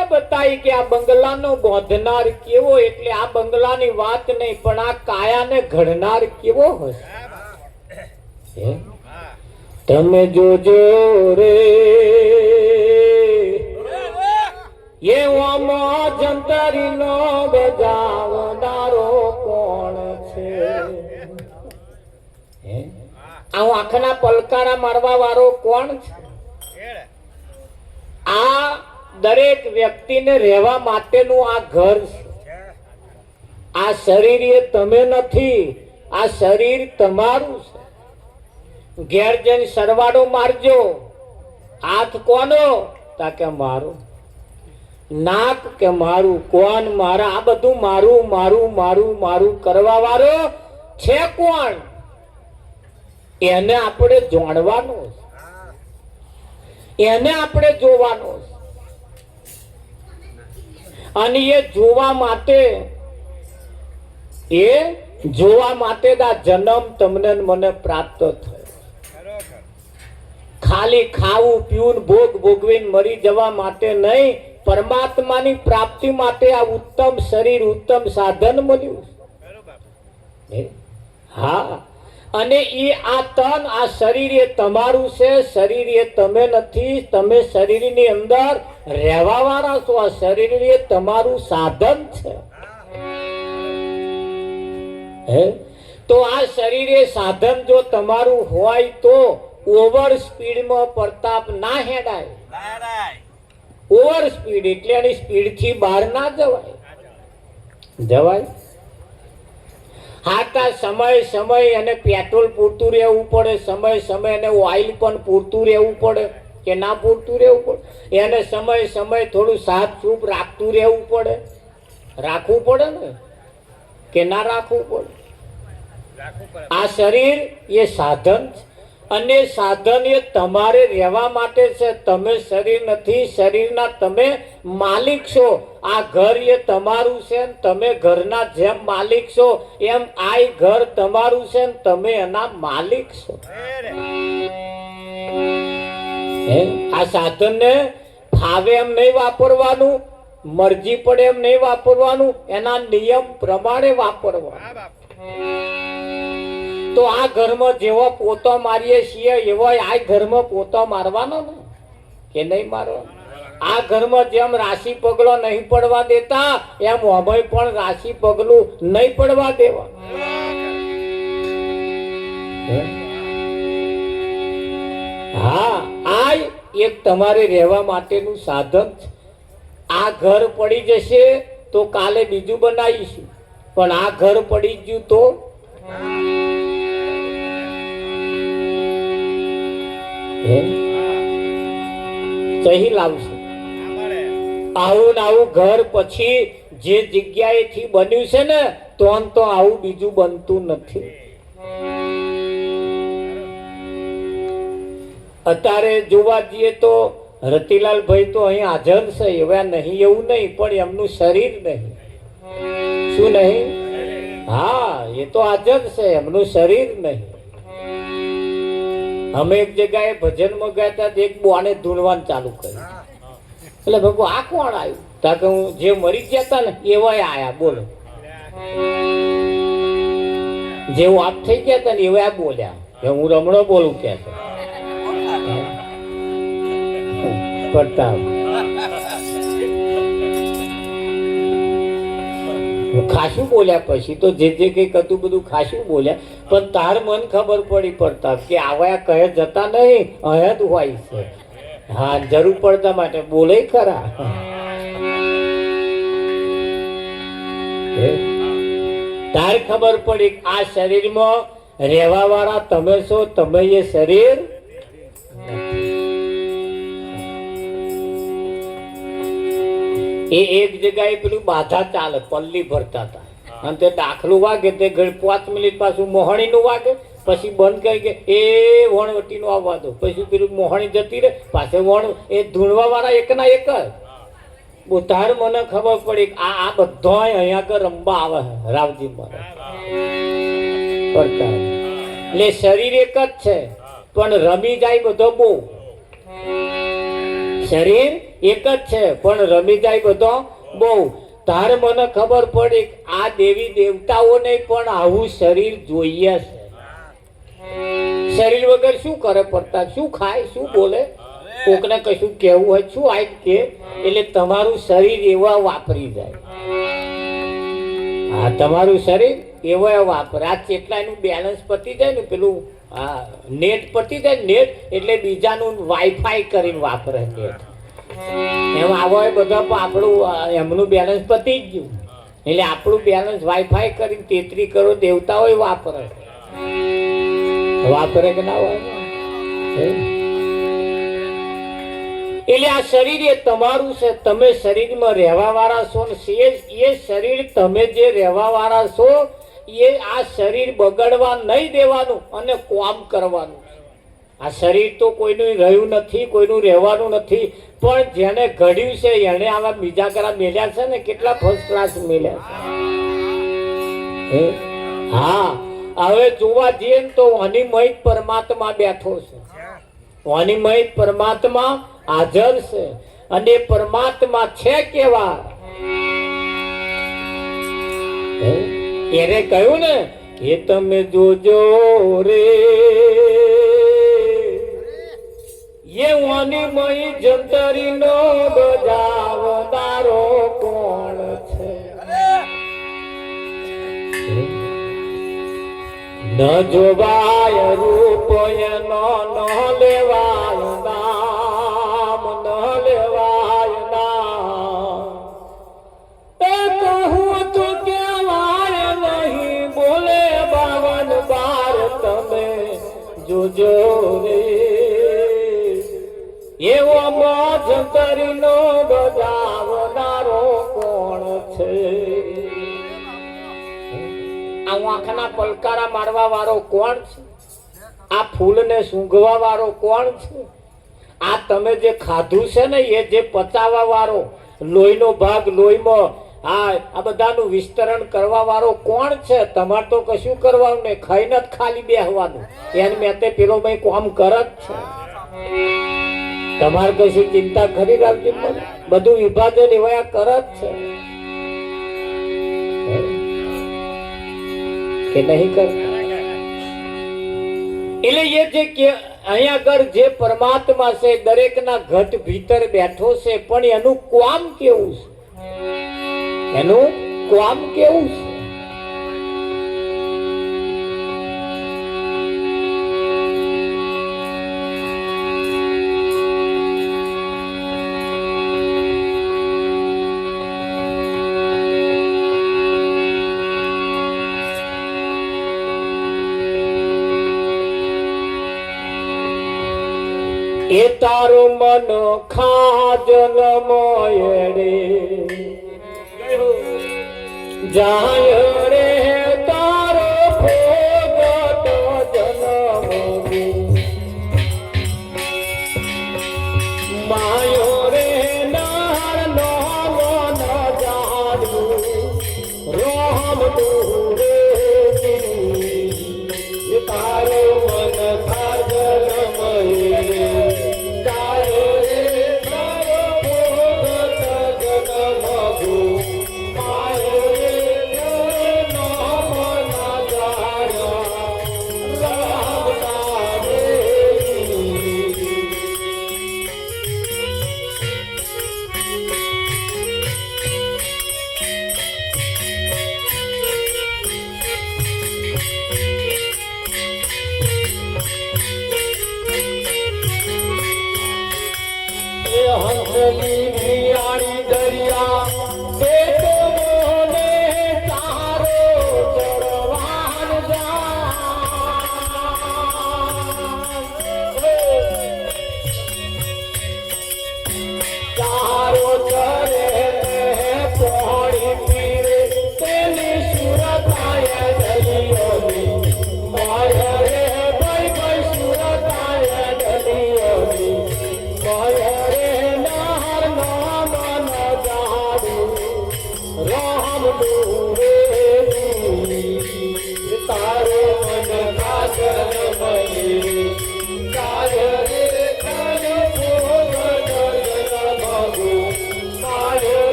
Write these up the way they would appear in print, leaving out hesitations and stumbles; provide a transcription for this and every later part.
એ બતાવી કે આ બંગલાનો બોંધનાર કેવો, એટલે આ બંગલાની વાત નહીં પણ આ કાયાને ઘડનાર કેવો હશે. તમે જોજો રે એવામાં જંતરીનો બજાવનારો કોણ છે. આ આંખના પલકારા મારવા વાળો કોણ છે? આ દરેક વ્યક્તિને રહેવા માટેનું આ ઘર છે. આ શરીર એ તમે નથી, આ શરીર તમારું છે. ઘેર જઈને સરવાળો મારજો. હાથ કોનો? તાકે મારું. નાક કે મારું. કોણ? મારા. આ બધું મારું મારું મારું મારું કરવા વાળો છે કોણ? એને આપણે જાણવાનું, એને આપણે જોવાનું. અને એ જોવા માટે આ જન્મ તમને મને પ્રાપ્ત થયો. ખાલી ખાવું પીવું ભોગ ભોગવીને મરી જવા માટે નહીં, પરમાત્માની પ્રાપ્તિ માટે આ ઉત્તમ શરીર ઉત્તમ સાધન મળ્યું. હા, અને એ આ તન આ શરીર એ તમારું છે. શરીર એ તમે નથી, તમે શરીરની અંદર રહેવા વાળા છો. આ શરીર એ તમારું સાધન છે. તો આ શરીર એ સાધન જો તમારું હોય તો ઓવર સ્પીડમાં પ્રતાપ ના હેડાય. ઓવર સ્પીડ એટલે એની સ્પીડ થી બહાર ના જવાય. હાટા સમય અને પેટ્રોલ પૂરતું રહેવું પડે. સમય અને ઓઇલ પણ પૂરતું રહેવું પડે કે ના પૂરતું રહેવું પડે. એને સમય થોડું સાફ સૂફ રાખતું રહેવું પડે. રાખવું પડે ને કે ના રાખવું પડે? આ શરીર એ સાધન છે, અને સાધન એ તમારે રહેવા માટે છે. તમે શરીર નથી, શરીરના તમે માલિક છો. આ ઘર એ તમારું છે, તમે ઘરના જેમ માલિક છો એમ આ ઘર તમારું છે, તમે એના માલિક છો. આ સાધનને ફાવે એમ નહીં વાપરવાનું, મરજી પડે એમ નહીં વાપરવાનું, એના નિયમ પ્રમાણે વાપરવાનું. તો આ ઘરમાં જેવો પોતો મારીએ છીએ એવો આ ઘરમાં પોતો મારવાનો ને કે નહીં મારવાનો? આ ઘરમાં જેમ રાશિ પગલો નહીં પડવા દેતા એમ અમે પણ રાશિ પગલું નહીં પડવા દેવા. હા, આ એક તમારે રહેવા માટેનું સાધન છે. આ ઘર પડી જશે તો કાલે બીજું બનાવીશું, પણ આ ઘર પડી ગયું તો સહી લાવશે. આવું ને આવું ઘર પછી જે જગ્યાએથી બન્યું છે ને તો આવું બીજું બનતું નથી. અત્યારે જોવા જઈએ તો રતિલાલ ભાઈ તો અહીં હાજર છે, એવા નહીં એવું નહીં, પણ એમનું શરીર નહીં. શું નહીં? હા, એ તો હાજર છે, એમનું શરીર નહીં. અમે એક જગ્યાએ ભજનમાં ગયા હતા, એક બોને ધૂણવાનું ચાલુ કર્યું. એટલે ભગવાન આ કોણ આવ્યું? તાકે હું જે મરી ગયા હતા ને એવા આયા. બોલો, જેવું આપ થઈ ગયા હતા ને એવા બોલ્યા કે હું રમણો બોલું કે છે પ્રતાપ. ખાસું બોલ્યા પછી તો જે કઈક હતું બધું ખાસું બોલ્યા, પણ તાર મન ખબર પડી પ્રતાપ કે આવા કહે જતા નહીં, અહીંયા જ હોય છે. હા, જરૂર પડતા માટે બોલે ખરા. તાર ખબર પડી આ શરીરમાં રહેવા વાળા તમે છો, તમે એ શરીર. એ એક જગ્યાએ પેલું બાધા ચાલે, પલ્લી ભરતા હતા, અને તે દાખલું વાગે તે 5 મિનિટ પાછું મોહણી નું વાગે, પછી બંધ કરી કે એ વણવટી નું આવવા દો, પછી પેલું મોહણી જતી રહે, પાછળ વણ. એ ધૂણવા વાળા એકના એક જ. તાર મને ખબર પડી આ બધો અહીંયા આગળ રમવા આવે રાવજી મહારાજ. એટલે શરીર એક જ છે પણ રમી જાય બધો બહુ. શરીર એક જ છે, પણ રમી જાય બધો બહુ. તાર મને ખબર પડી આ દેવી દેવતાઓને પણ આવું શરીર જોઈએ છે. શરીર વગર શું કરે પડતા, શું ખાય, શું બોલે, કોકને કશું કેવું હોય શું આઈ કે, એટલે તમારું શરીર એવા વાપરી જાય. હા, તમારું શરીર એવા વાપરે. આ કેટલા એનું બેલેન્સ પતી જાય ને, પેલું હા નેટ પતી જાય, નેટ એટલે બીજાનું વાઈફાઈ કરીને વાપરે નેટ. એમ આવો બધા પણ આપણું એમનું બેલેન્સ પતી જ ગયું, એટલે આપણું બેલેન્સ વાઈફાઈ કરીને 33 કરોડ દેવતાઓ વાપરે. વાપરે કે ના વાપરે? એટલે આ શરીર એ તમારું છે. તમે શરીરમાં રહેવા વાળા છો ને, એ શરીર તમે જે રહેવા વાળા છો એ આ શરીર બગડવા નહીં દેવાનું અને કામ કરવાનું. આ શરીર તો કોઈનું રહ્યું નથી, કોઈનું રહેવાનું નથી, પણ જેને ઘડ્યું છે એને આવા બીજા કરા મેલ્યા છે ને, કેટલા ફર્સ્ટ ક્લાસ મેલ્યા છે. હા, હવે જોવા જઈએ ને તો અનિમય પરમાત્મા બેઠો છે. અનિમય પરમાત્મા હાજર છે, અને પરમાત્મા છે કેવા એને કહ્યું ને, એ તમે જોજો રે એ અનિમય જંતરી નો બજાવનારો કોણ છે. ન જોવાય રૂપ એનો, ન લેવાય નામ, ન લેવાય નામ. એ કહું તો કેવાય નહીં, બોલે 52 બાર તમે જોજો રે એવો જંતરી નો બજાવનારો કોણ છે. આ આંખના પલકારા મારવા વાળો કોણ છે? આ ફૂલને સૂંઘવા વાળો કોણ છે? આ તમે જે ખાધું છે ને એ જે પચાવવા વાળો, લોહીનો ભાગ લોહીમાં આ બધાનું વિસ્તરણ કરવા વાળો કોણ છે? તમારે તો કશું કરવાનું નહીં, ખાઈને જ ખાલી બેહવાનું. એને મેં તે પેલો ભાઈ કામ કરે જ છે. તમારે કશી ચિંતા ખરી રાખજો, બધું વિભાજન એવા કરે જ છે કે નહીં કરતા? એટલે એ જે કે અહીંયા આગળ જે પરમાત્મા છે દરેકના ઘટ ભીતર બેઠો છે, પણ એનું કામ કેવું છે? એનું કામ કેવું છે? એ તારું મન ખાજલ મોયડે જાય રે, તારો ભોગત જન્મ માયો રે નાર નો ન જાડું રોહમ તું રે. તારો મન ખાજલ મોયડે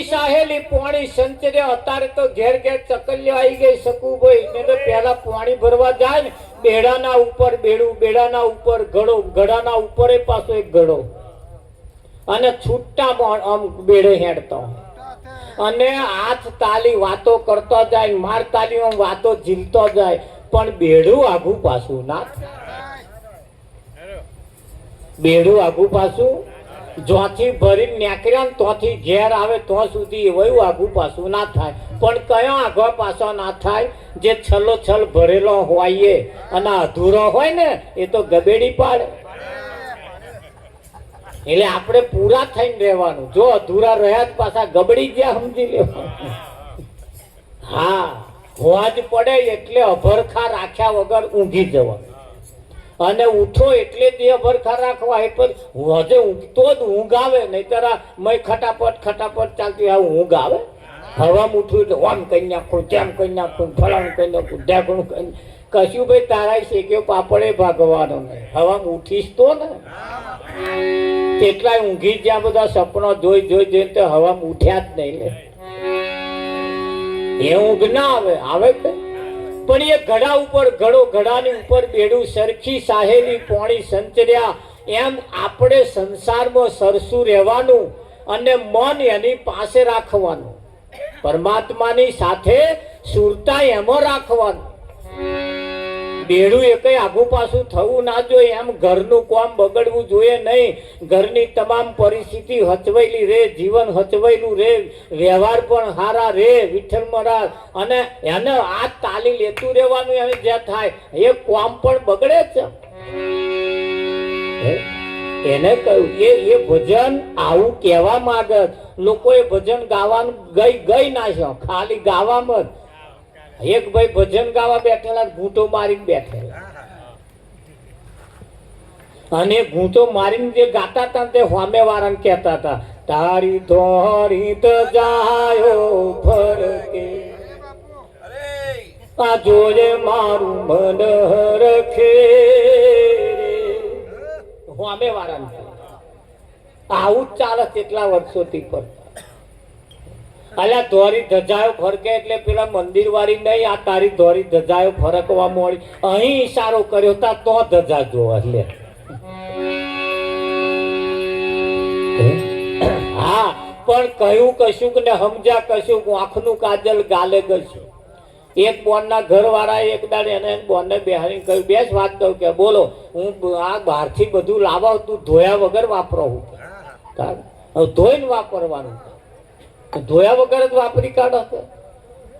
સાહેલી પાણી સંચરે અત્યારે તો ઘેર ઘેર ચકલીઓ આવી ગઈ શકું ભાઈ ને તો પેલા પાણી ભરવા જાય ને બેડાના ઉપર બેડું, બેડાના ઉપર ઘડો, ઘડાના ઉપર પાછો એક ઘડો અને છૂટા આમ બેડે હેડતો અને હાથ તાલી વાતો કરતો જાય, માર તાલીમાં વાતો ઝીલતો જાય, પણ બેડું આગું પાછું ના બેડું આગું પાછું જ્યાંથી ભરીને નીકળ્યા ને ત્યાંથી ઘેર આવે ત્યાં સુધી એવું આગું પાછું ના થાય. પણ કયો આગો પાછો ના થાય? જે છલો છલ ભરેલો હોય અને અધૂરો હોય ને એ તો ગબેડી પાડે. એટલે આપણે પૂરા થઈને રહેવાનું. જો અધૂરા રહ્યા જ પાછા ગબડી ગયા સમજી લેવાનું. હા, હોવા જ પડે એટલે અભરખા રાખ્યા વગર ઊંઘી જવાનું અને ઉઠો એટલે દેહ ભરખા રાખવા. એટલે હજે ઊંઘતો જ ઊંઘ આવે, નહીતર મય ખટાપટ ખટાપટ ચાલતી આ ઊંઘ આવે. હવામાં ઉઠું એટલે ઓમ કરી નાખું, તેમ કરી નાખું, ફલાણું કરી નાખું, ઢેકણું કરી કશું ભાઈ તારા શેક્યો પાપડે ભાગવાનો નહીં. હવામાં ઉઠીશ તો ને કેટલાય ઊંઘી જ્યાં બધા સપનો જોઈ જોઈ જોઈને તો હવામાં ઉઠ્યા જ નહીં લે. એ ઊંઘ ના આવે, આવે કે પણ એ ઘડા ઉપર ઘડો, ઘડાની ઉપર બેડું, સરખી સાહેલી પાણી સંચર્યા. એમ આપણે સંસારમાં સરસું રહેવાનું અને મન એની પાસે રાખવાનું. પરમાત્માની સાથે સુરતા એમાં રાખવાનું. બેડું એ કઈ આગુ પાછું થવું ના જોઈએ. એમ ઘરનું કામ બગડવું જોઈએ નહીં. ઘરની તમામ પરિસ્થિતિ હચવાયેલી રે, જીવન હચવાયેલું રે, વ્યવહાર પણ સારા રે, વિઠ્ઠલ મહારાજ. અને એને આ તાલી લેતું રહેવાનું. એને જે થાય એ કામ પણ બગડે છે. એને કહ્યું એ ભજન આવું કહેવા માંગે. લોકોએ ભજન ગાવાનું ગઈ નાખ્યો ખાલી ગાવામાં જ. એક ભાઈ ભજન ગાવા બેઠેલા, ઘૂંટો મારીને બેઠેલા અને ઘૂંટો મારીને જે ગાતા હતા તે સામે વાળાને કહેતા હતા, તારી ધોરી જાયો ફરકે આ જોજે મારું મન રખે. સામે વાળાને આવું જ ચાલે કેટલા વર્ષોથી પર. અલ્યા ધોરી ધજાયો ફરકે એટલે પેલા મંદિર વાળી નહીં, આ તારી ધોરી ધજાયો ફરકવા મળી. અહીં ઈશારો કર્યો તા તો ધજા જોવા લે. હા, પણ કહ્યું કશું ને સમજ્યા કશું. આંખનું કાજલ ગાલે કશું. એક બોનના ઘર વાળા એક દાડે એને બોનને બેહારી કહ્યું, બેસ વાત કહું કે બોલો, હું આ બહારથી બધું લાવા, તું ધોયા વગર વાપરો. હું ધોઈને વાપરવાનું, ધોયા વગર જ વાપરી કાઢો.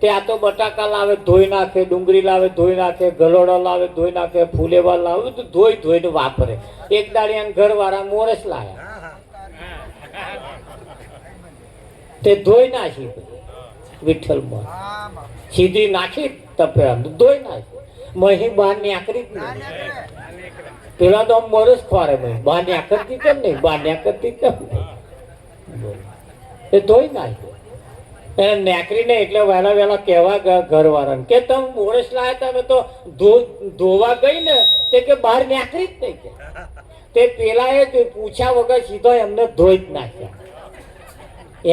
તે આ તો બટાકા લાવે ધોઈ નાખે, ડુંગળી લાવે ધોઈ નાખે, ગલોડો લાવે ધોઈ નાખે, ફૂલેવા લાવે બધું ધોઈ ધોઈને વાપરે. એક દાડી એને ઘર વાળા મોરસ લાયા, તે ધોઈ નાખી વિઠ્ઠલમાં સીધી નાખી તપે ધોઈ નાખી. મહી બહાર નીકળી જ નહીં. પેલા તો મોરસ ખવારે બહાર નીકળતી કેમ નહીં, બહાર નીકળતી કેમ નહીં, એ ધોઈ નાખ્યો. એને નેકરીને એટલે વહેલા વહેલા કહેવા ગયા ઘરવાળાને કે તમે મોરસ લાયા તમે તો ધોવા ગઈ ને તે કે બહાર નેકરી જ નહીં. કે તે પેલાએ પૂછ્યા વગર સીધો એમને ધોઈ જ નાખ્યા.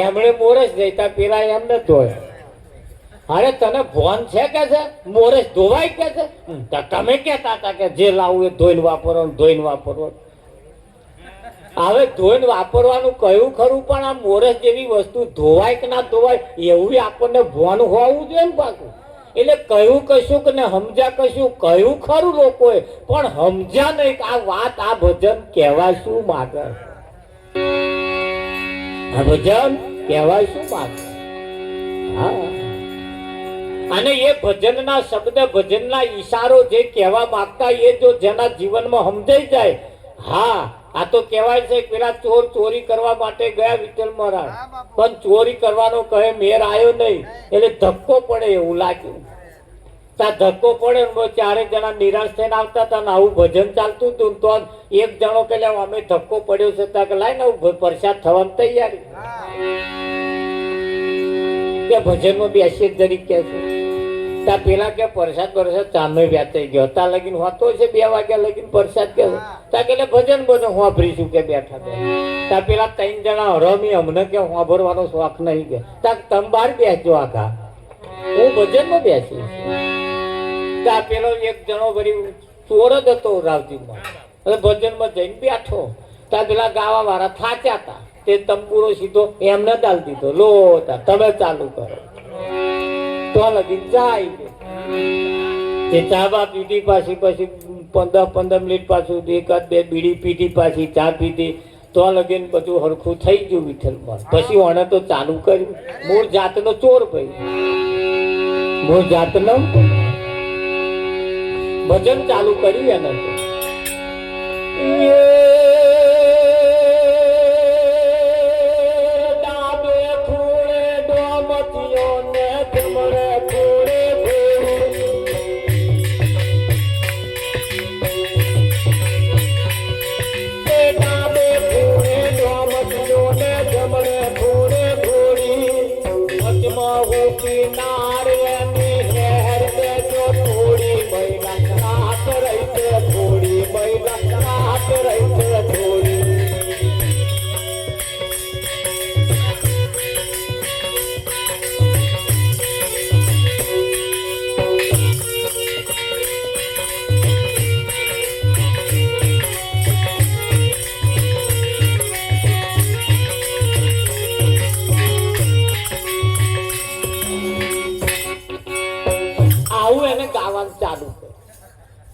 એમણે મોરસ જઈતા પેલા એમને ધોયા. અરે તને ભોન છે કે છે મોરસ ધોવાય કે છે? તમે કહેતા હતા કે જે લાવવું એ ધોઈને વાપરવાનું, ધોઈને વાપરવાનું. હવે ધોઈને વાપરવાનું કહ્યું ખરું, પણ આ મોરસ જેવી વસ્તુ ધોવાય કે ના ધોવાય એવું આપણને ભોન હોવું જોઈએ ને પાછું. એટલે કહ્યું કશું કે ને સમજ્યા કશું, કહ્યું ખરું લોકોએ પણ સમજ્યા નહીં. આ વાત આ ભજન કહેવાય શું માગે? આ ભજન કહેવાય શું માગે? હા, અને એ ભજનના શબ્દ, ભજનના ઈશારો જે કહેવા માંગતા એ જો જેના જીવનમાં સમજાઈ જાય, હા આ તો કહેવાય છે પેલા ચોર ચોરી કરવા માટે ગયા વિઠ્ઠલ મહારાજ, પણ ચોરી કરવાનો કહે મેર આવ્યો નહીં એટલે ધક્કો પડે એવું લાગ્યું. ત્યાં ધક્કો પડે ને ચારે જણા નિરાશ થઈને આવતા હતા ને આવું ભજન ચાલતું હતું. તો એક જણો કે અમે ધક્કો પડ્યો છે ત્યાં કે લાય ને પ્રસાદ થવાની તૈયારી. કે ભજનમાં બેસી જરીક કે છે તા પેલા કે પ્રસાદ ચાનો વ્યાચાઈ ગયો તા લગીન હોતો છે 2 વાગ્યા લગીન પ્રસાદ કે તા કે ભજન બધું હોભરીશું કે બેઠા તા પેલા 3 જણા હરમી અમને કે હોભરવાનો શોખ નહીં કે તા તમ બાર બેસજો આખા હું ભજનમાં બેસીશ. તા પેલો એક જણો વળી ચોર જ હતો રાવજીમાં ભજનમાં જઈને બેઠો તા પેલા ગાવા વાળા થાચ્યા હતા તે તંબુરો સીધો એમને ચાલ દીધો લો તમે ચાલુ કરો તો લગી જાય તે ચા પીધી પાછી પછી 15 મિનિટ પાછું 1-2 બીડી પીધી પાછી ચા પીધી તો લગીન બધું હરખું થઈ ગયું વિઠ્ઠલમાં. પછી ઓને તો ચાલુ કર્યું મૂળ જાતનો ચોર ભાઈ મૂળ જાતનો ભજન ચાલુ કર્યું એને તો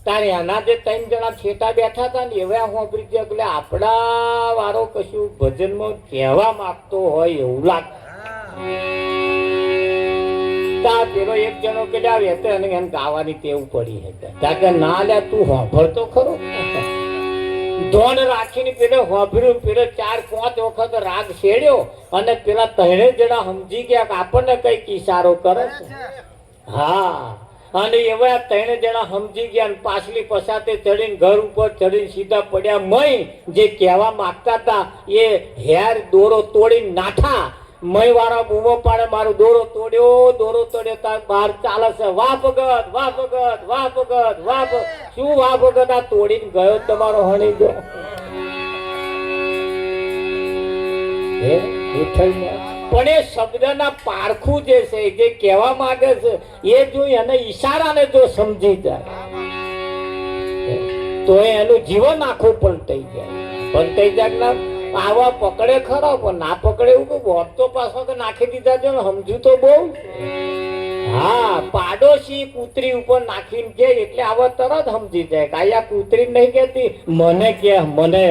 તારે આના જે 3 જણા છેટા બેઠા હતા ને એવા હોંભરી ગયા એટલે આપણા વાળો કશું ભજનમાં કહેવા માંગતો હોય એવું લાગતું. પેલો એક જણો કે એને ગાવાની ટેવ પડી હતી કે ના લે તું હોંભરતો ખરો ધોન રાખીને પેલે હોંભર્યું પેલે 4-5 વખત રાગ છેડ્યો અને પેલા 3 જણા સમજી ગયા કે આપણને કઈક ઈશારો કરે છે. હા અને એવા 3 જણા સમજી ગયા અને પાછલી પસાતે ચડીને ઘર ઉપર ચડીને સીધા પડ્યા મય જે કહેવા માંગતા હતા એ હેર દોરો તોડીને નાઠા મય વાળા બૂમો પાડે મારો દોરો તોડ્યો તાર બહાર ચાલે છે વાહ ભગત વાહ ભગત વાહ ભગત વાહ શું વાહ ભગત આ તોડીને ગયો તમારો હણી ગયો પણ એ શબ્દના પારખું જે છે જે કહેવા માંગે છે એ જોઈ અને ઈશારાને જો સમજી જાય તો એનું જીવન આખું પલટાઈ જાય ના આવા પકડે ખરો પણ ના પકડે એવું કે વોટ તો પાછો તો નાખી દીધા છે ને સમજુ તો બહુ. હા પાડોશી કૂતરી ઉપર નાખીને કે એટલે આવા તરત સમજી જાય કે આ કૂતરી નહીં કેતી મને કે મને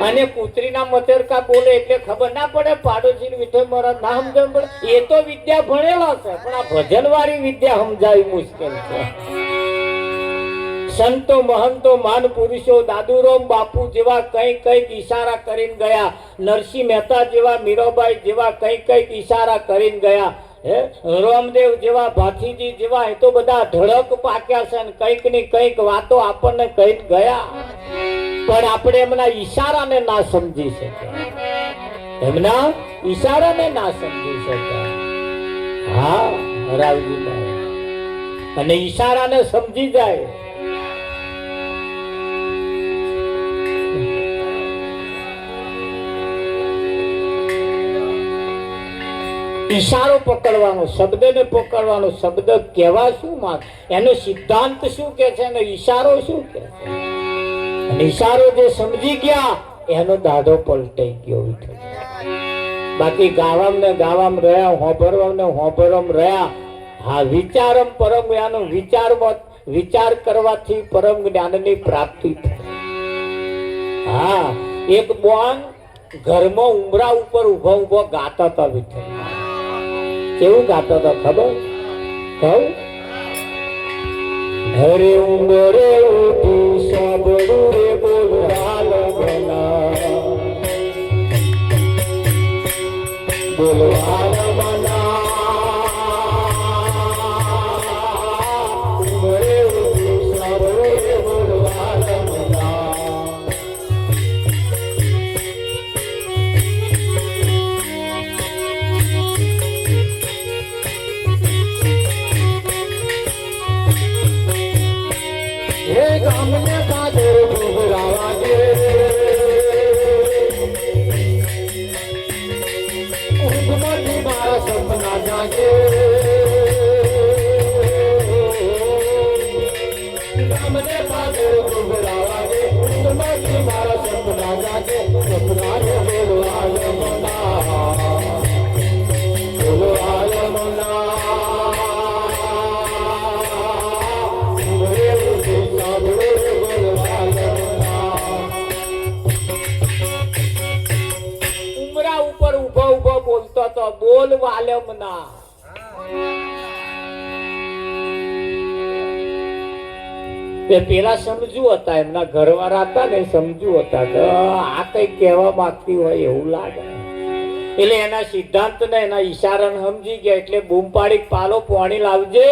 અને કૂતરીના મચરકા બોલે એટલે ખબર ના પડે પાડોશી વિઠ્ઠલ મહારાજ ના સમજણ પડે એ તો વિદ્યા ભણેલા છે પણ આ ભજન વાળી વિદ્યા સમજાવી મુશ્કેલ છે. સંતો મહંતો માન પુરુષો દાદુરામ બાપુ જેવા કઈક ઈશારા કરીને ગયા, નરસિંહ મહેતા જેવા, મીરાબાઈ જેવા કઈક ઈશારા કરીને ગયા, રામદેવ જેવા, ભાથીજી જેવા એ તો બધા ધડક પાક્યા છે ને કઈક ની કઈક વાતો આપણને કઈક ગયા પણ આપણે એમના ઈશારાને ના સમજી શક્યા, એમના ઈશારાને ના સમજી શક્યા. હા રાવજી અને ઈશારાને સમજી જાય ઈશારો પકડવાનો, શબ્દને પકડવાનો, શબ્દ કહેવા શું માંગ એનો સિદ્ધાંત શું કે છે અને ઈશારો શું કે છે. ઈશારો જે સમજી ગયા એનો દાઢો પલટાઈ ગયો. બાકી ગાવામ ને ગાવામ રહ્યા, હોભરવામ ને હોભરવામ રહ્યા. હા વિચારમ પરમ જ્ઞાન, વિચાર કરવાથી પરમ જ્ઞાનની પ્રાપ્તિ થાય. હા એક બોન ઘરમાં ઉમરા ઉપર ઉભો ગાતા હતા વિઠ્ઠલ. કેવું ગાતા હતા ખબર કહું? હરે ઉમરે ઉઠી સાંભળું રે બોલવાલ બના, બોલવાલ બના, ઉમરે ઉઠી સાંભળું રે બોલવાલ બના. બોલ વાલમના. પેલા સમજુ હતા, એમના ઘરવાળા હતા ને સમજુ હતા કે આ કઈ કહેવા માંગતી હોય એવું લાગે. એટલે એના સિદ્ધાંત ને એના ઈશારાને સમજી ગયા. એટલે બૂમ પાડી પાલો પાણી લાવજે,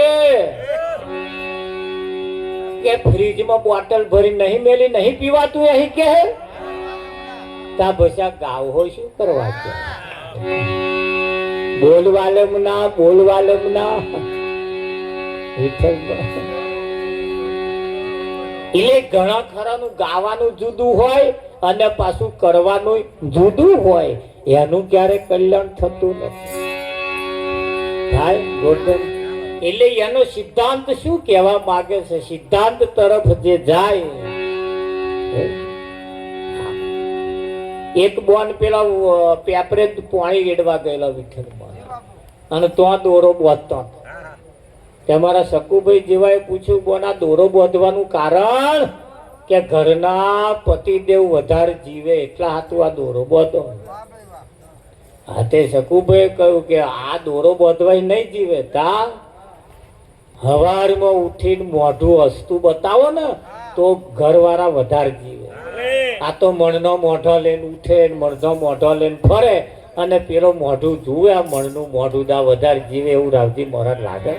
કે ફ્રીજમાં બોટલ ભરી નહીં મેલી નહીં પીવાતું અહીં કે તા ભસા ગાવ હોય શું કરવા છે. બોલવાલમના બોલવાલમના એટલે ઘણા ખરાનું ગાવાનું જુદું હોય અને પાછું કરવાનું જુદું હોય. એનું ક્યારે કલ્યાણ થતું નથી. થાય ગોર્ધન. એટલે એનો સિદ્ધાંત શું કહેવા માંગે છે? સિદ્ધાંત તરફ જે જાય. એક બોન પેલા પેપરે પાણી રેડવા ગયેલા વિઠ્ઠલમાં અને તો દોરો બોધતો. તમારા શકુભાઈ જેવાએ પૂછ્યું, બોન આ દોરો બોધવાનું કારણ? કે ઘરના પતિદેવ વધારે જીવે એટલા હાથું આ દોરો બોધો. હાથે શકુભાઈ કહ્યું કે આ દોરો બોધવાય નહીં જીવે. તા હવારમાં ઉઠીને મોઢું હસતું બતાવો ને તો ઘરવાળા વધારે જીવે. આ તો મણનો મોઢો લઈને ઉઠે, મણનો મોઢો લઈને ફરે અને પેલો મોઢું જુએ, આ મણનું મોઢું દા વધારે જીવે એવું રાવજી મહારાજ લાગે.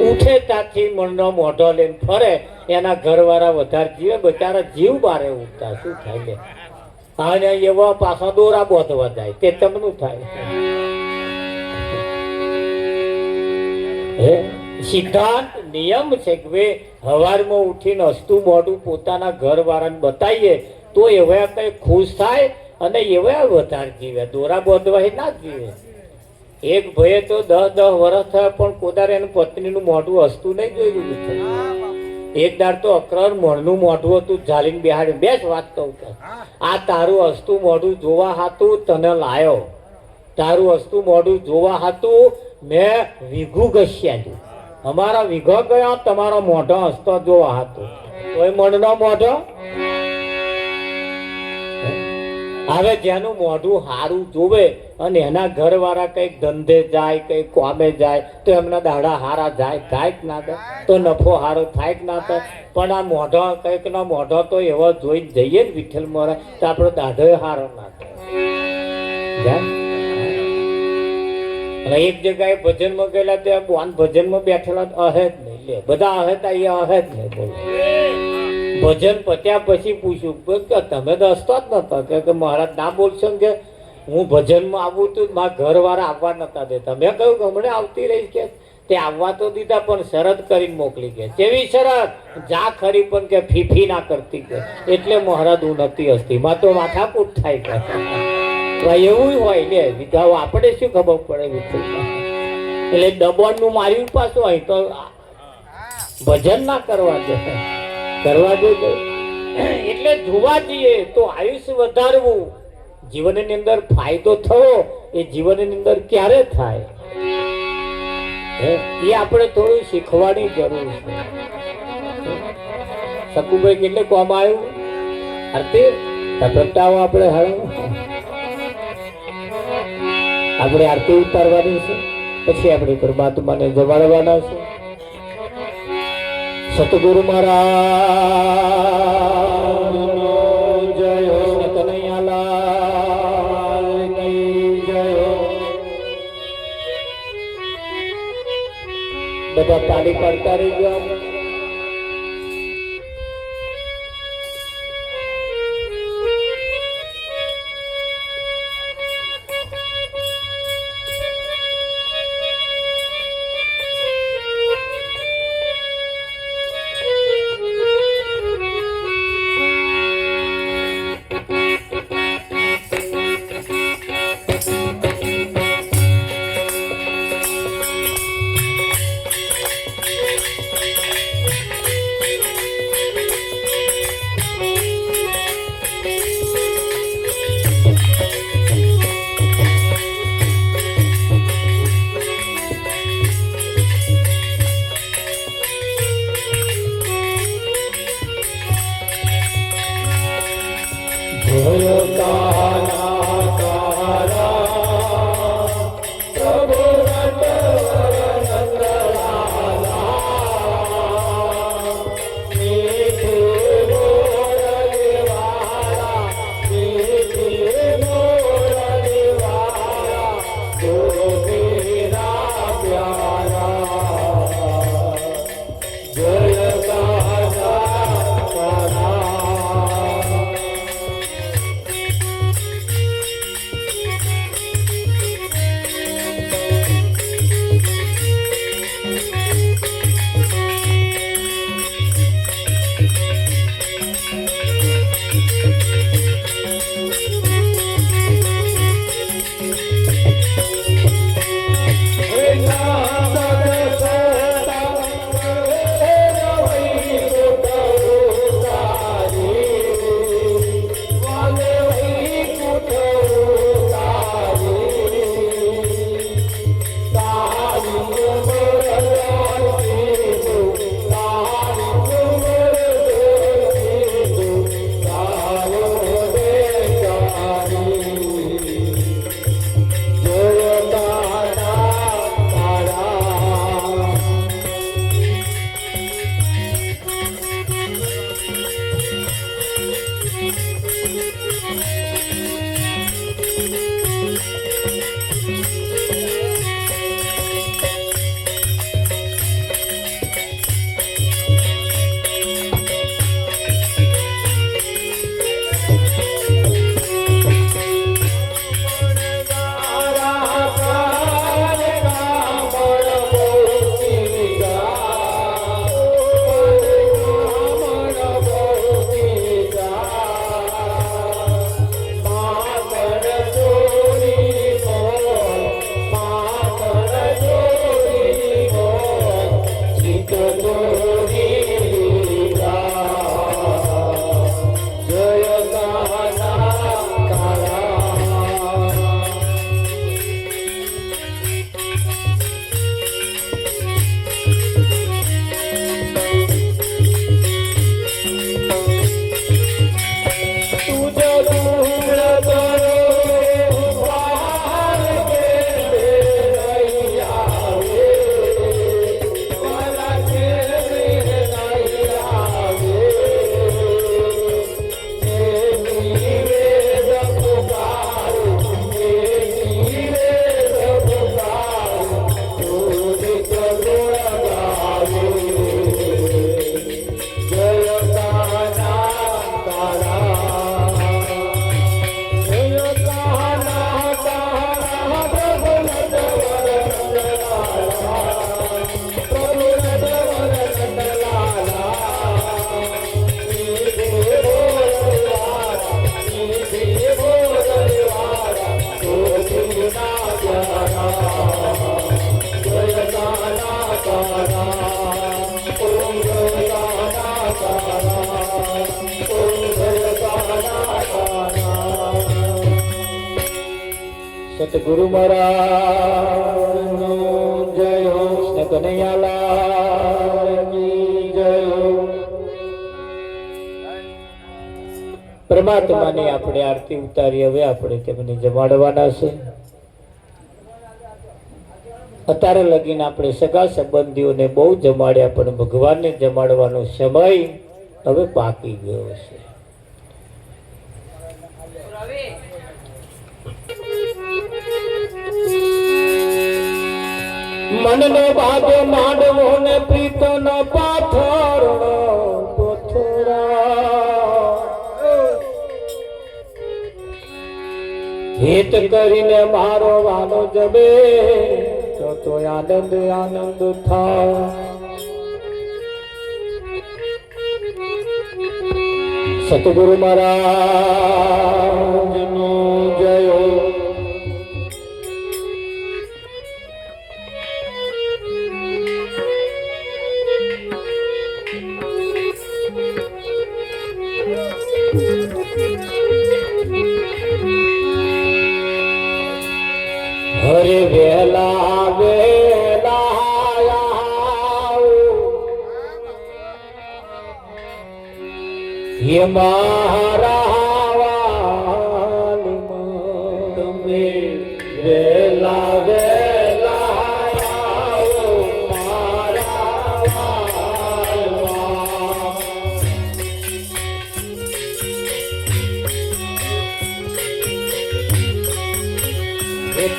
ઉઠે ત્યાંથી મણનો મોઢો લઈને ફરે, એના ઘરવાળા વધારે જીવે. બચારા જીવ બારે ઉઠતા શું થાય લે. અને એવા પાછા દોરા બોધવા જાય તે તમનું થાય. સિદ્ધાંત નિયમ છે કે હવારમાં ઉઠીને હસતું મોઢું પોતાના ઘરવાળાને બતાવીએ તો એવા કઈ ખુશ થાય અને એવા વધારે જીવે. દોરા બોધવા ના જીવે. એક ભાઈએ તો 10 વર્ષ થયા પણ કોદારે એની પત્નીનું મોઢું હસતું નહીં જોયું. એક દાડ તો અકરર મોઢનું મોઢું હતું, ઝાલીને બેહાડી. બેસ વાત કહું કે આ તારું હસતું મોઢું જોવા હાતું તને લાયો. તારું હસતું મોઢું જોવા હાતું મેં વીઘું ઘસ્યા. અમારા વીઘો ગયા, તમારો મોઢો હસતો જોવા હાતું. કોઈ મણનો મોઢો. હવે જેનું મોઢું સારું જોવે અને એના ઘરવાળા કઈક ધંધે જાય, કઈક કોમે જાય તો એમના દાડા હારા જાય. થાય કે ના થાય? તો નફો હારો થાય કે ના થાય? પણ આ મોઢો કઈક ના મોઢો તો એવો જોઈ જઈએ ને વિઠ્ઠલ મહારાજ તો આપણો દાઢો હારો ના થાય. એક જગ્યાએ ભજનમાં ગયેલા ત્યાં બોન ભજનમાં બેઠેલા અહે જ નહીં. લે બધા અહે તા એ અહે જ નહીં. બોલો ભજન પત્યા પછી પૂછ્યું કે તમે તો હસતા જ નતા કે મહારાજ ના બોલશો કે હું ભજનમાં આવું તું મારા ઘરવાળા આવવા નતા દેતા. મેં કહ્યું કે હમણાં આવતી રહી કે તે આવવા તો દીધા પણ શરત કરીને મોકલી ગયા. કેવી શરત? જા ખરી પણ કે ફીફી ના કરતી કે એટલે મહારાજ હું નથી હસતી. માં તો માથાકૂટ થાય કે એવું હોય ને વિધાઓ આપણે શું ખબર પડે. એટલે દબોનનું માર્યું પાછું અહીં તો ભજન ના કરવા દે. કરવા જોઈએ એટલે જોવા જઈએ તો આયુષ્ય વધારવું, જીવનની અંદર ફાયદો થવો એ જીવનની અંદર ક્યારે થાય એ આપણે થોડું શીખવાની જરૂર છે. શકુભાઈ કેટલે કોમ આવ્યું? આરતી પ્રગટાવો આપણે. હવે આપણે આરતી ઉતારવાની છે, પછી આપણે પરમાત્માને જમાડવાના છે. સતગુરુ મહારાજનો જય હો. કનૈયાલાલની જય હો. બધા તાળી પાડતા રહીજો. સતગુરુ મહારાજનો જય હો, કૃષ્ણ કનૈયાલાલની જય હો। પરમાત્માની આપણે આરતી ઉતારી, હવે આપણે તેમને જમાડવાના છે। અત્યારે લગીને આપણે સગા સંબંધીઓને બહુ જમાડ્યા, પણ ભગવાનને જમાડવાનો સમય હવે પાકી ગયો છે। મનનો ભાગે માંડવો ને પ્રીતનો પાથર હિત કરીને મારો વાનો જબે તો આનંદ આનંદ થાય। સતગુરુ મહારાજનો જય હો। હરે વેલા વેલા હે મારા વાલમાં તમે વેલા વેલા મારા વાલમાં।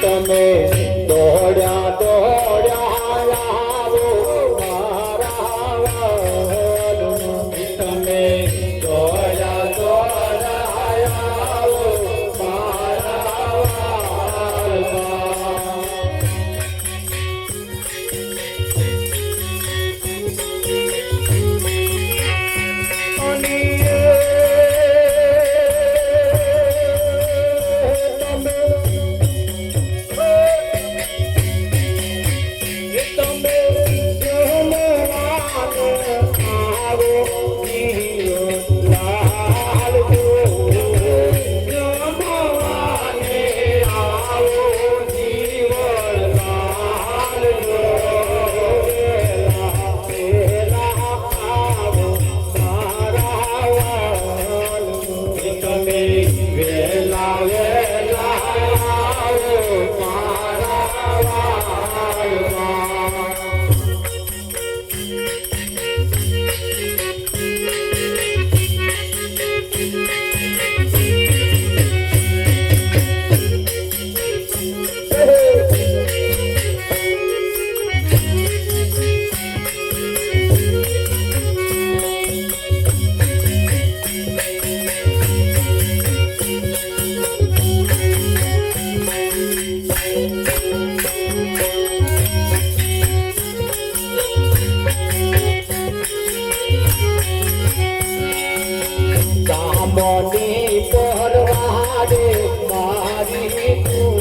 તમે દોડ્યા દોડ્યા આવો મારા વાલમાં। તમે દોડ્યા દોડ્યા આવો મારા વાલમાં। મોની પરવાડે મારી તું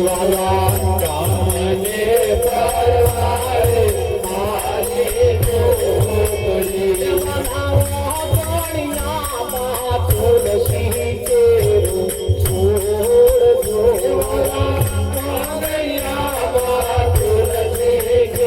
વાલા કામને પરવાડે મારી તું વાલા તુલસી કે છોડ તુલસી કે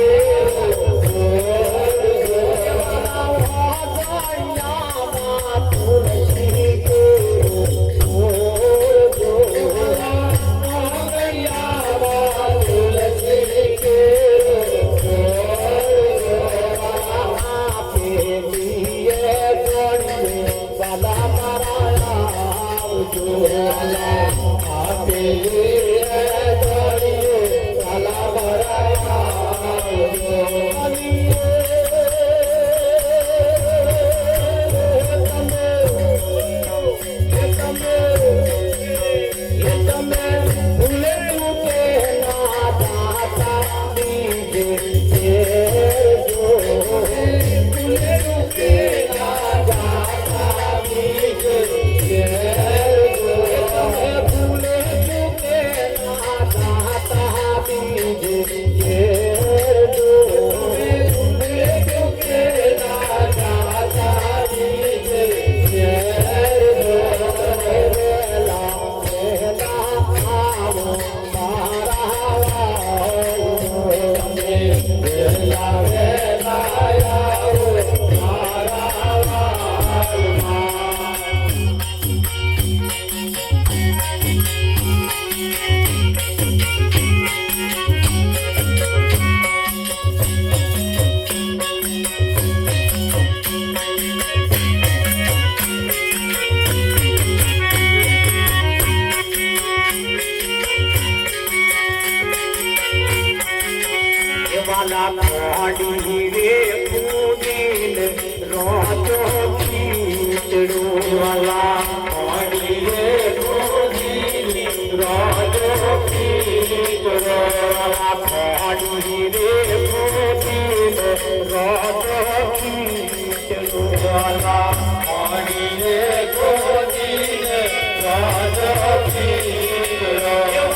પાડી રે કુદીન રોજો ખીચડો વાલા પાડી રે કુદીન રોજો ખીચડો વાલા પાડી રે કુદીન રોજો ખીચડો વાલા પાડી રે કુદીન રોજો ખીચડો વાલા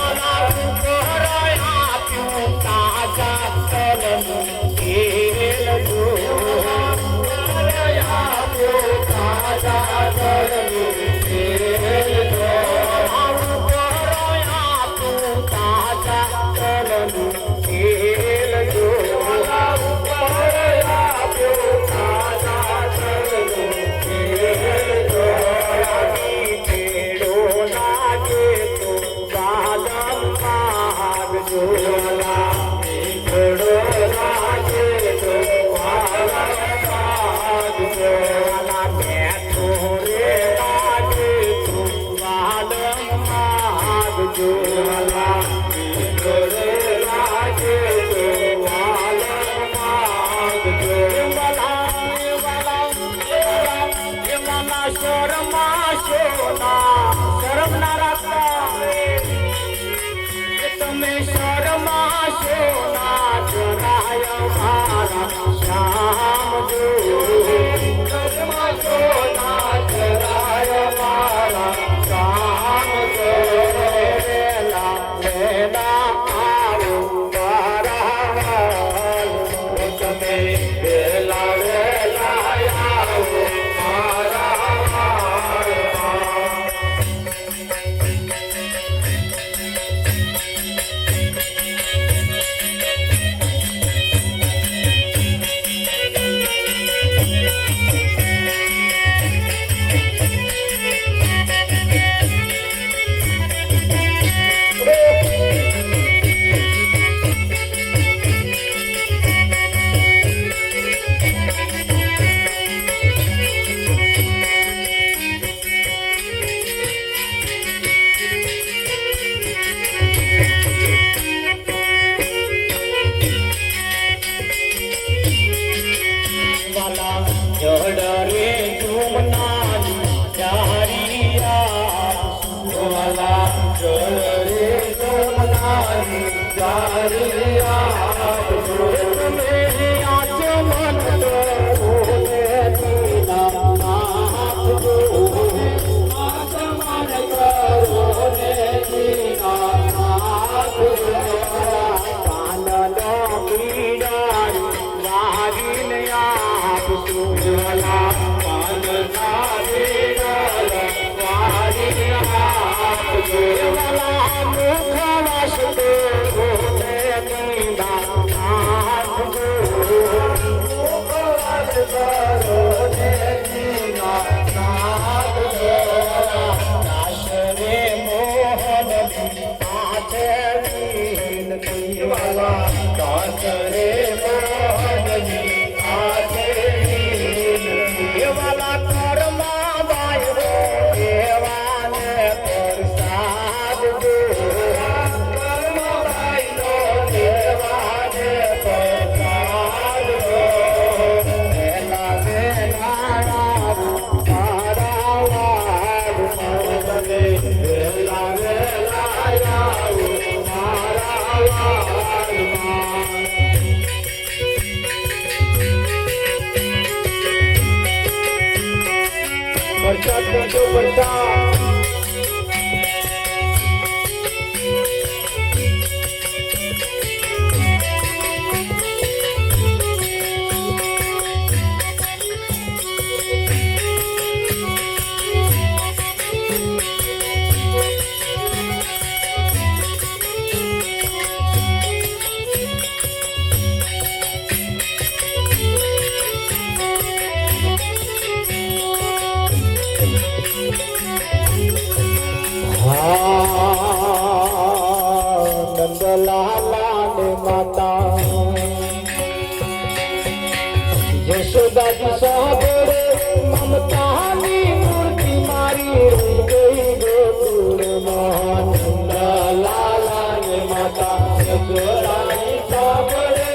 यशोदाजी सागरे ममतानी मूर्ति मारी रही गई गोकुल नंद लाला ने माता यशोदाजी सागरे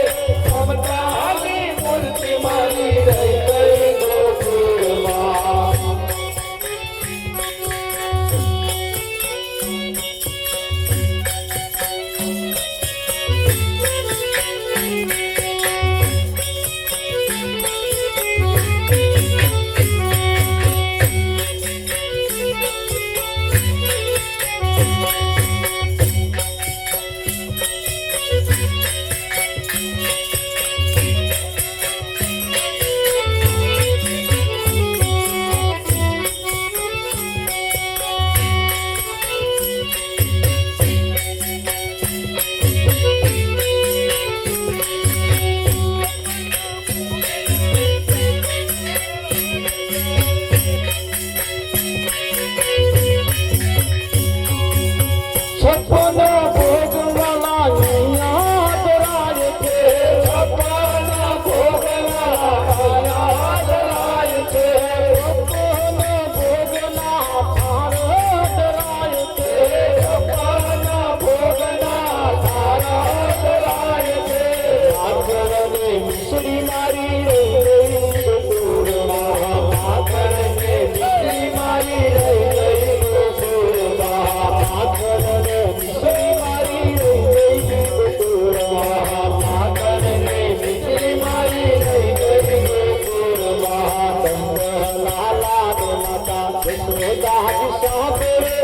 ममता યશોદાજી સાંભળે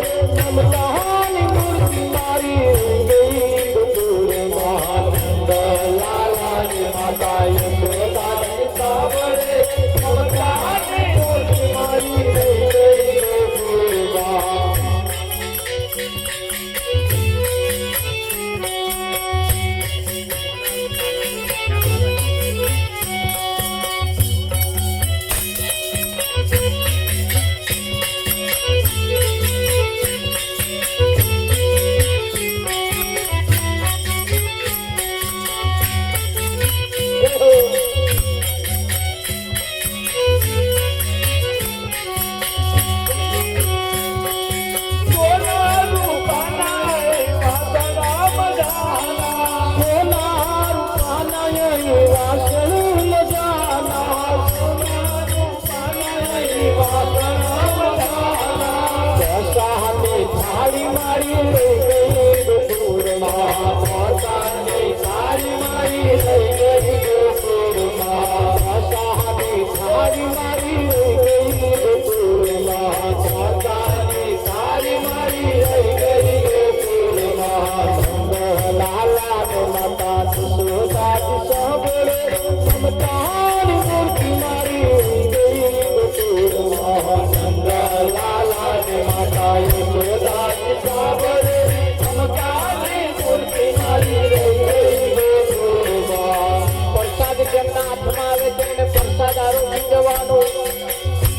મમતાની મૂર્તિ મારી ગઈ ગોકુળમાં નંદલાલાની માતા યશોદાજી સાંભળે મમતાની મૂર્તિ મારી ગઈ ગોકુળમાં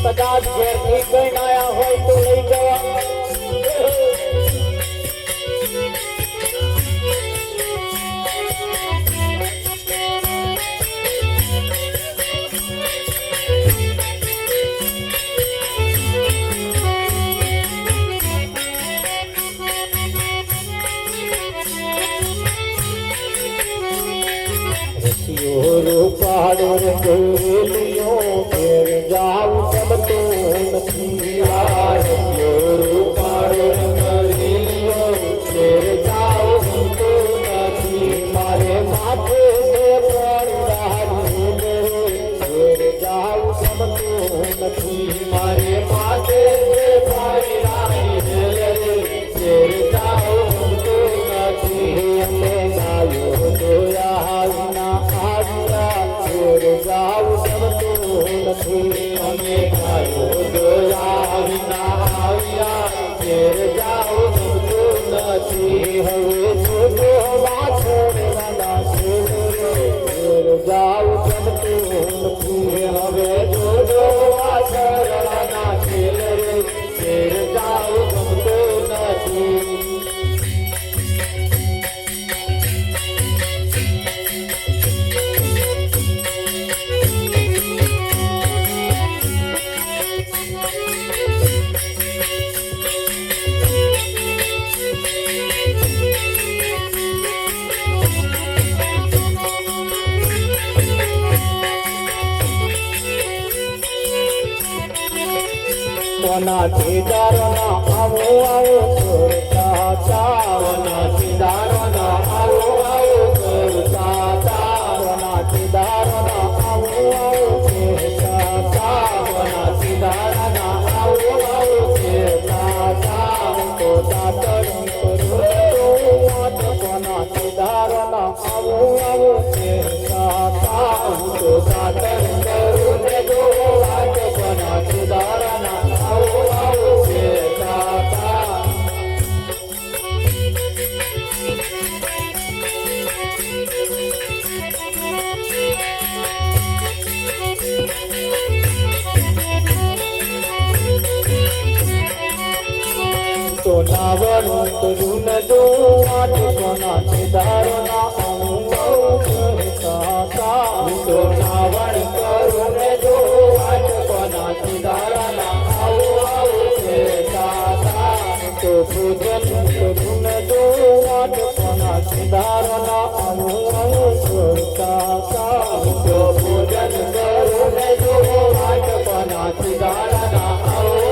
કદાચ ઘેરથી કઈ આયા હોય તો લઈ જવા પાડો ગયેલીઓ ઘેર જાવ તબ તો નથી પાડો ગયેલીઓ ઘેર જાવ તો નથી મારે માથે ઘેર જાવ તબ તો નથી મારે માથે ઘેર જાવ તો નથી અમે ગાયો જોયા વિના જાવ જમતો નથી અમે ગાયો જોયા વિના આવ્યા ઘેર જાવ જમતો નથી હવે જોજો વાછરવાલા ઘેર જાવ જમતો નથી હવે જોજો વાછરવાલા ઘેર જાવ જમતો નથી કોના દીદારના આવો આવો કરતા કોના દીદારના આવો આવો કરતા કોના દીદારના આવો આવો કરતા કોના દીદારના આવો આવો કરતા તો દાતણ કરો કોના દીદારના આવો આવો કરતા તો દાતણ કરો ને જો વાત કોના દીદારના નાવણ કરું ન દો આટ કોના દીદારના કરતા તો નાવણ કરું ન દો આટ કોના દીદારના તો પૂજન કરું ન દો આટ કોના દીદારના કરતા તો પૂજન કરું ન દો આટ કોના દીદારના